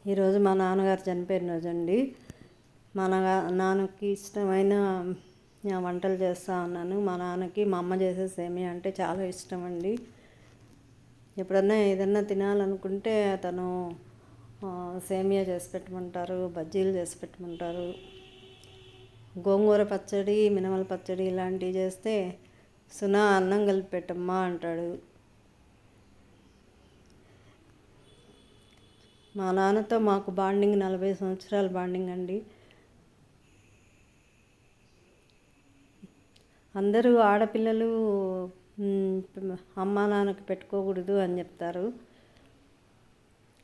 ఈరోజు మా నాన్నగారు చనిపోయిన రోజండి. మా నాన్నకి ఇష్టమైన వంటలు చేస్తూ ఉన్నాను. మా నాన్నకి మా అమ్మ చేసే సేమియా అంటే చాలా ఇష్టం అండి. ఎప్పుడన్నా ఏదన్నా తినాలనుకుంటే తను సేమియా చేసి పెట్టమంటారు, బజ్జీలు చేసి పెట్టమంటారు, గోంగూర పచ్చడి, మినమల పచ్చడి ఇలాంటివి చేస్తే సునా అన్నం కలిపి పెట్టమ్మా అంటాడు. మా నాన్నతో మాకు బాండింగ్ 40 సంవత్సరాల బాండింగ్ అండి. అందరూ ఆడపిల్లలు అమ్మా నాన్నకి పెట్టుకోకూడదు అని చెప్తారు,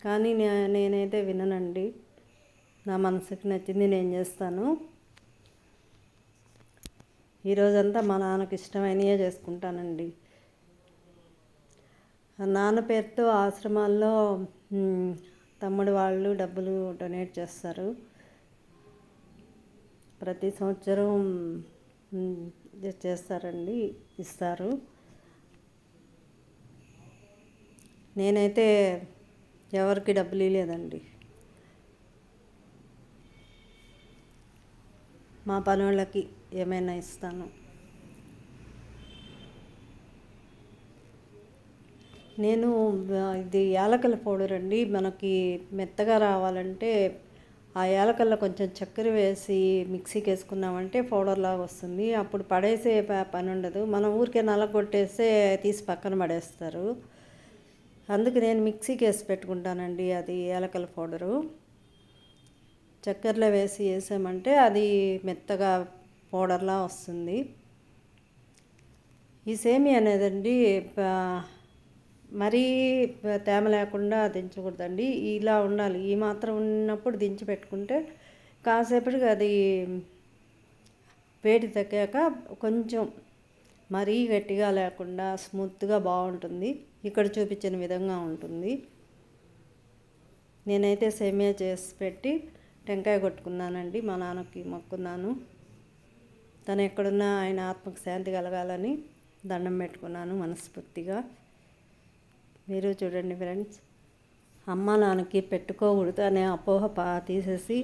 కానీ నేనైతే విననండి. నా మనసుకి నచ్చింది నేను చేస్తాను. ఈరోజంతా మా నాన్నకి ఇష్టమైనవే చేసుకుంటానండి. నాన్న పేరుతో ఆశ్రమాల్లో తమ్ముడు వాళ్ళు డబ్బులు డొనేట్ చేస్తారు. ప్రతి సంవత్సరం చేస్తారండి, ఇస్తారు. నేనైతే ఎవరికి డబ్బులు ఇవ్వలేదండి. మా పనోళ్ళకి ఏమైనా ఇస్తాను. నేను ఇది యాలకల పౌడర్ అండి. మనకి మెత్తగా రావాలంటే ఆ యాలకల్లో కొంచెం చక్కెర వేసి మిక్సీకి వేసుకున్నామంటే పౌడర్ లాగా వస్తుంది. అప్పుడు పడేసే పని ఉండదు. మనం ఊరికే నలగొట్టేస్తే తీసి పక్కన పడేస్తారు. అందుకు నేను మిక్సీకి వేసి పెట్టుకుంటానండి. అది యాలకల పౌడరు చక్కెరలో వేసామంటే అది మెత్తగా పౌడర్లా వస్తుంది. ఈ సేమియా అనేదండి మరీ తేమ లేకుండా దించకూడదండి. ఇలా ఉండాలి, ఈ మాత్రం ఉన్నప్పుడు దించి పెట్టుకుంటే కాసేపటికి అది వేడి తగ్గాక కొంచెం మరీ గట్టిగా లేకుండా స్మూత్గా బాగుంటుంది. ఇక్కడ చూపించిన విధంగా ఉంటుంది. నేనైతే సేమియా చేసి పెట్టి టెంకాయ కొట్టుకున్నానండి. మా నాన్నకి మొక్కున్నాను. తను ఎక్కడున్నా ఆయన ఆత్మకు శాంతి కలగాలని దండం పెట్టుకున్నాను మనస్ఫూర్తిగా. మీరు చూడండి ఫ్రెండ్స్, అమ్మ నాన్నకి పెట్టుకోకూడదు అనే అపోహ తీసేసి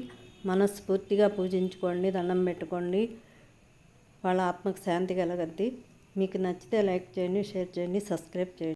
మనస్ఫూర్తిగా పూజించుకోండి, దండం పెట్టుకోండి. వాళ్ళ ఆత్మకు శాంతి కలగద్ది. మీకు నచ్చితే లైక్ చేయండి, షేర్ చేయండి, సబ్స్క్రైబ్ చేయండి.